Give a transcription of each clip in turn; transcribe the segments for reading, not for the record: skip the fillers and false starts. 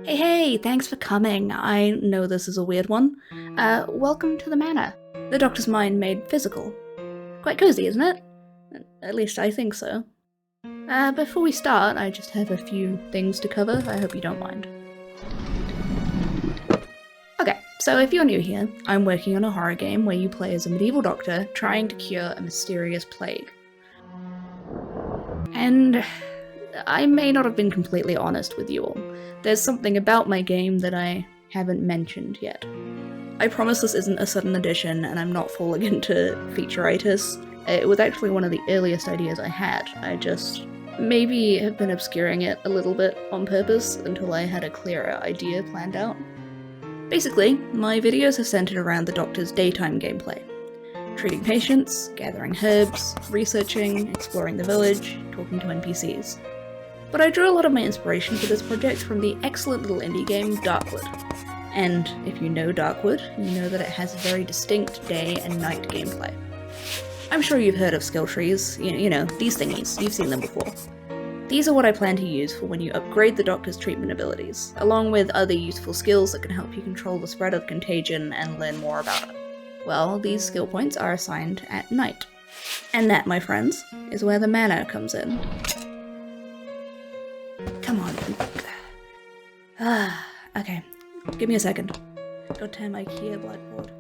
Hey, thanks for coming. I know this is a weird one. Welcome to the Manor. The Doctor's mind made physical. Quite cozy, isn't it? At least I think so. Before we start, I just have a few things to cover. I hope you don't mind. Okay, so if you're new here, I'm working on a horror game where you play as a medieval doctor trying to cure a mysterious plague. And I may not have been completely honest with you all. There's something about my game that I haven't mentioned yet. I promise this isn't a sudden addition and I'm not falling into featureitis. It was actually one of the earliest ideas I had. I just maybe have been obscuring it a little bit on purpose until I had a clearer idea planned out. Basically, my videos are centered around the Doctor's daytime gameplay. Treating patients, gathering herbs, researching, exploring the village, talking to NPCs. But I drew a lot of my inspiration for this project from the excellent little indie game Darkwood. And if you know Darkwood, you know that it has very distinct day and night gameplay. I'm sure you've heard of skill trees, you know, these thingies, you've seen them before. These are what I plan to use for when you upgrade the Doctor's treatment abilities, along with other useful skills that can help you control the spread of contagion and learn more about it. Well, these skill points are assigned at night. And that, my friends, is where the Manor comes in. Come on. Okay. Give me a second. Go turn my key blackboard.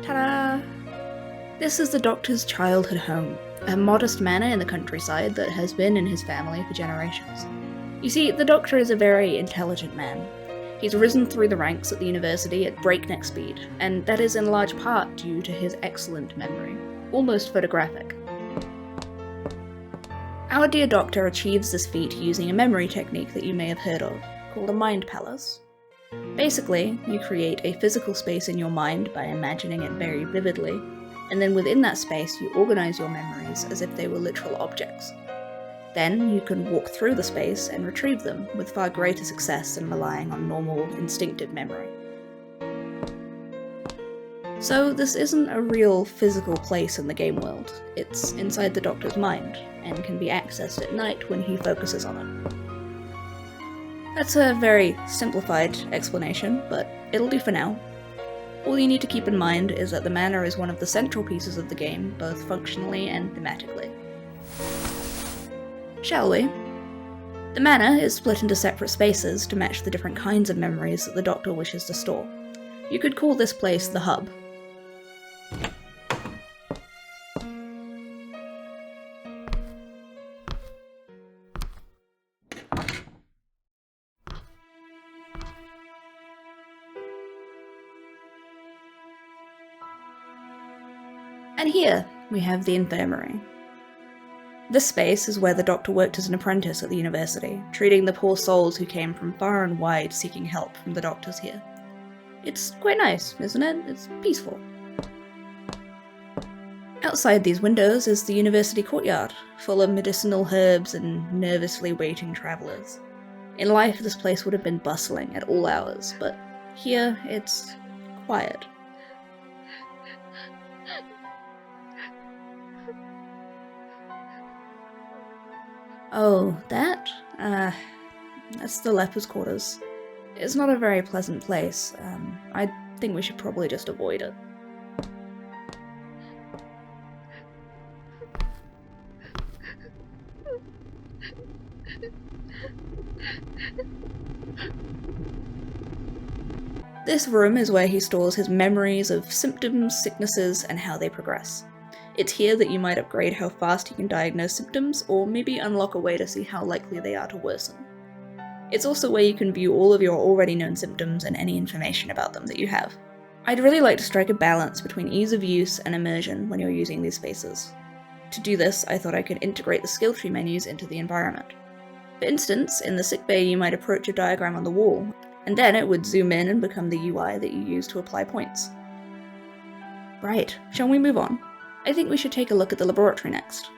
Ta-da! This is the Doctor's childhood home, a modest manor in the countryside that has been in his family for generations. You see, the Doctor is a very intelligent man. He's risen through the ranks at the university at breakneck speed, and that is in large part due to his excellent memory, almost photographic. Our dear Doctor achieves this feat using a memory technique that you may have heard of, called a mind palace. Basically, you create a physical space in your mind by imagining it very vividly, and then within that space you organize your memories as if they were literal objects. Then you can walk through the space and retrieve them with far greater success than relying on normal, instinctive memory. So this isn't a real physical place in the game world, it's inside the Doctor's mind, and can be accessed at night when he focuses on it. That's a very simplified explanation, but it'll do for now. All you need to keep in mind is that the Manor is one of the central pieces of the game, both functionally and thematically. Shall we? The Manor is split into separate spaces to match the different kinds of memories that the Doctor wishes to store. You could call this place the hub. And here we have the Infirmary. This space is where the Doctor worked as an apprentice at the university, treating the poor souls who came from far and wide seeking help from the doctors here. It's quite nice, isn't it? It's peaceful. Outside these windows is the university courtyard, full of medicinal herbs and nervously waiting travellers. In life, this place would have been bustling at all hours, but here it's quiet. Oh, that? That's the lepers' quarters. It's not a very pleasant place. I think we should probably just avoid it. This room is where he stores his memories of symptoms, sicknesses, and how they progress. It's here that you might upgrade how fast you can diagnose symptoms, or maybe unlock a way to see how likely they are to worsen. It's also where you can view all of your already known symptoms and any information about them that you have. I'd really like to strike a balance between ease of use and immersion when you're using these spaces. To do this, I thought I could integrate the skill tree menus into the environment. For instance, in the sickbay you might approach a diagram on the wall, and then it would zoom in and become the UI that you use to apply points. Right, shall we move on? I think we should take a look at the laboratory next.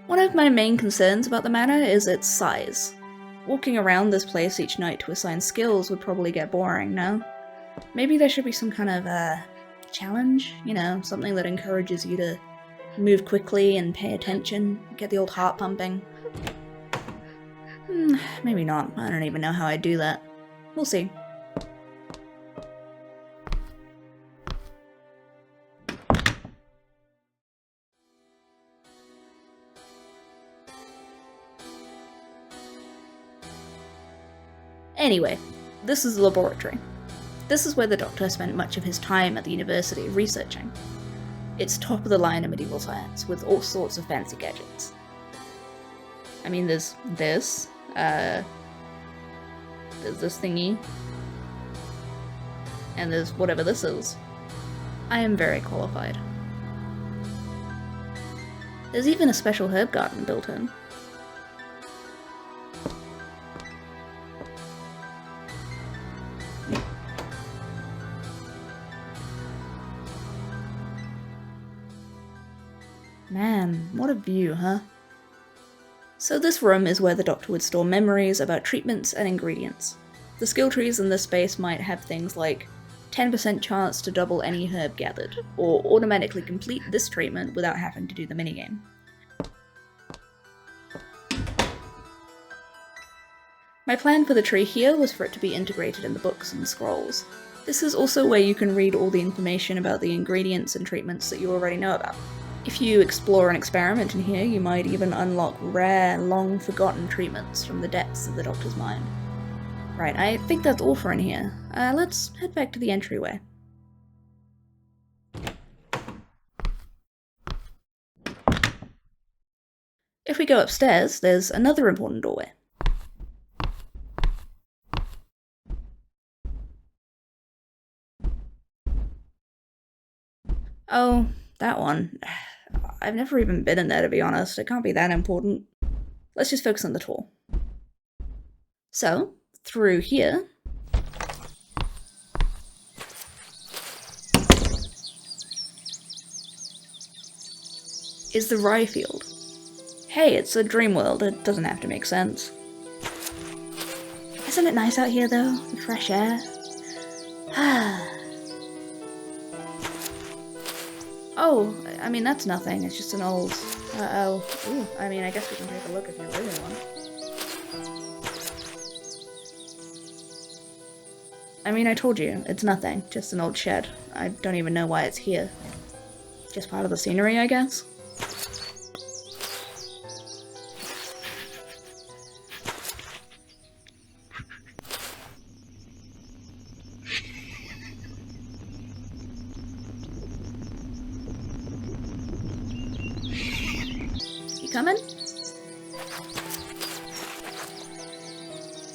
One of my main concerns about the manor is its size. Walking around this place each night to assign skills would probably get boring, no? Maybe there should be some kind of challenge, you know, something that encourages you to move quickly and pay attention, get the old heart pumping. Maybe not. I don't even know how I'd do that. We'll see. Anyway, this is the laboratory. This is where the Doctor spent much of his time at the university researching. It's top of the line in medieval science, with all sorts of fancy gadgets. I mean, there's this thingy, and there's whatever this is. I am very qualified. There's even a special herb garden built in. Man, what a view, huh? So this room is where the Doctor would store memories about treatments and ingredients. The skill trees in this space might have things like 10% chance to double any herb gathered, or automatically complete this treatment without having to do the minigame. My plan for the tree here was for it to be integrated in the books and scrolls. This is also where you can read all the information about the ingredients and treatments that you already know about. If you explore and experiment in here, you might even unlock rare, long-forgotten treatments from the depths of the Doctor's mind. Right, I think that's all for in here. Let's head back to the entryway. If we go upstairs, there's another important doorway. Oh, that one. I've never even been in there, to be honest. It can't be that important. Let's just focus on the tour. So, through here, is the Rye Field. Hey, it's a dream world. It doesn't have to make sense. Isn't it nice out here, though? The fresh air. Oh, I mean, that's nothing. It's just an old... Ooh, I mean, I guess we can take a look if you really want. I mean, I told you, it's nothing. Just an old shed. I don't even know why it's here. Just part of the scenery, I guess? Coming?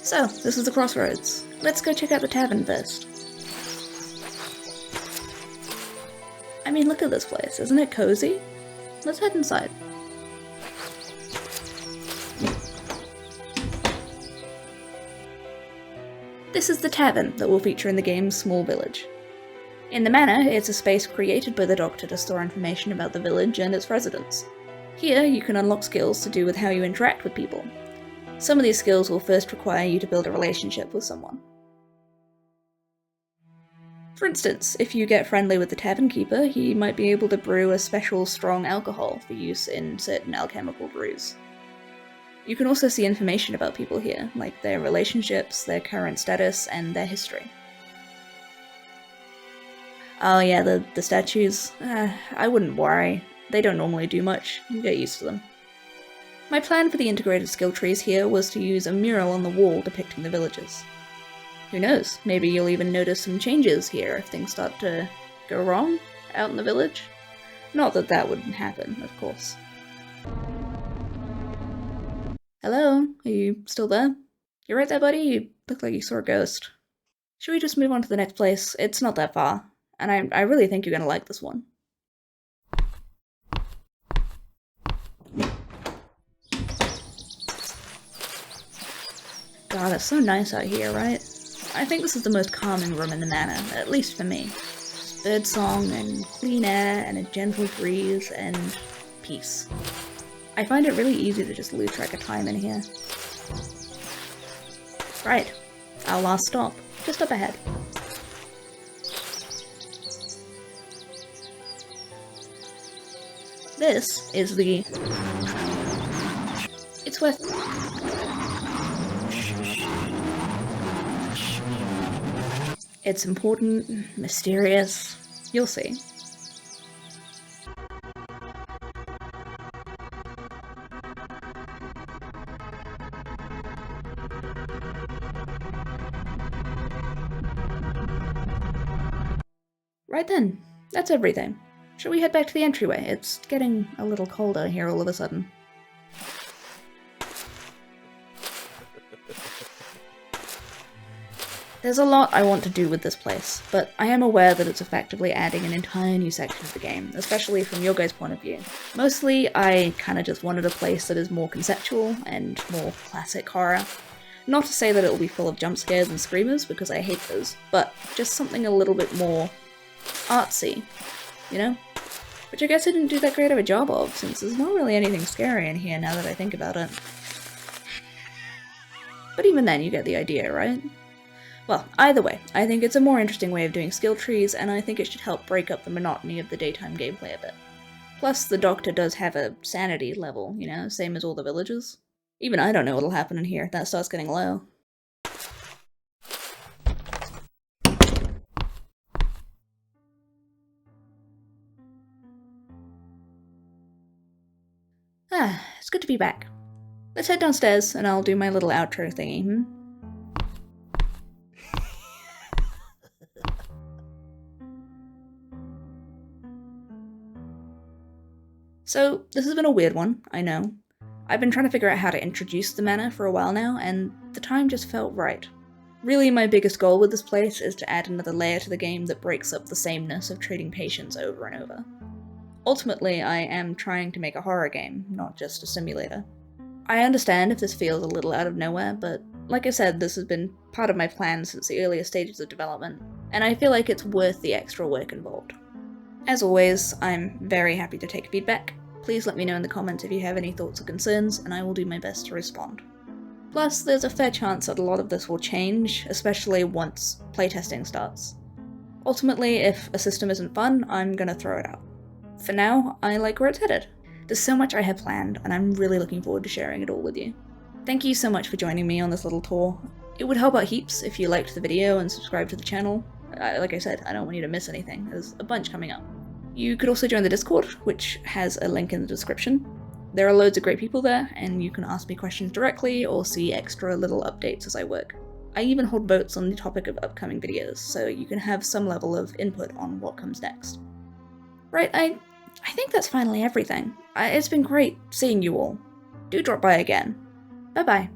So, this is the crossroads. Let's go check out the tavern first. I mean, look at this place. Isn't it cozy? Let's head inside. This is the tavern that will feature in the game's small village. In the manor, it's a space created by the Doctor to store information about the village and its residents. Here, you can unlock skills to do with how you interact with people. Some of these skills will first require you to build a relationship with someone. For instance, if you get friendly with the tavern keeper, he might be able to brew a special strong alcohol for use in certain alchemical brews. You can also see information about people here, like their relationships, their current status, and their history. Oh yeah, the statues. I wouldn't worry. They don't normally do much. You get used to them. My plan for the integrated skill trees here was to use a mural on the wall depicting the villagers. Who knows, maybe you'll even notice some changes here if things start to go wrong out in the village. Not that that would happen, of course. Hello? Are you still there? You right there, buddy? You look like you saw a ghost. Should we just move on to the next place? It's not that far, and I really think you're gonna like this one. so nice out here, right? I think this is the most calming room in the manor, at least for me. Just birdsong and clean air and a gentle breeze and peace. I find it really easy to just lose track of time in here. Right, our last stop, just up ahead. This is the... It's worth... It's important, mysterious, you'll see. Right then, that's everything. Shall we head back to the entryway? It's getting a little colder here all of a sudden. There's a lot I want to do with this place, but I am aware that it's effectively adding an entire new section of the game, especially from your guys' point of view. Mostly, I kinda just wanted a place that is more conceptual and more classic horror. Not to say that it will be full of jump scares and screamers, because I hate those, but just something a little bit more artsy, you know? Which I guess I didn't do that great of a job of, since there's not really anything scary in here now that I think about it. But even then, you get the idea, right? Well, either way, I think it's a more interesting way of doing skill trees, and I think it should help break up the monotony of the daytime gameplay a bit. Plus, the doctor does have a sanity level, you know, same as all the villagers. Even I don't know what'll happen in here if that starts getting low. It's good to be back. Let's head downstairs, and I'll do my little outro thingy, So, this has been a weird one, I know. I've been trying to figure out how to introduce the manor for a while now, and the time just felt right. Really, my biggest goal with this place is to add another layer to the game that breaks up the sameness of treating patients over and over. Ultimately, I am trying to make a horror game, not just a simulator. I understand if this feels a little out of nowhere, but like I said, this has been part of my plan since the earliest stages of development, and I feel like it's worth the extra work involved. As always, I'm very happy to take feedback. Please let me know in the comments if you have any thoughts or concerns, and I will do my best to respond. Plus, there's a fair chance that a lot of this will change, especially once playtesting starts. Ultimately, if a system isn't fun, I'm gonna throw it out. For now, I like where it's headed. There's so much I have planned, and I'm really looking forward to sharing it all with you. Thank you so much for joining me on this little tour. It would help out heaps if you liked the video and subscribed to the channel. Like I said, I don't want you to miss anything. There's a bunch coming up. You could also join the Discord, which has a link in the description. There are loads of great people there, and you can ask me questions directly or see extra little updates as I work. I even hold votes on the topic of upcoming videos, so you can have some level of input on what comes next. Right, I think that's finally everything. It's been great seeing you all. Do drop by again. Bye bye.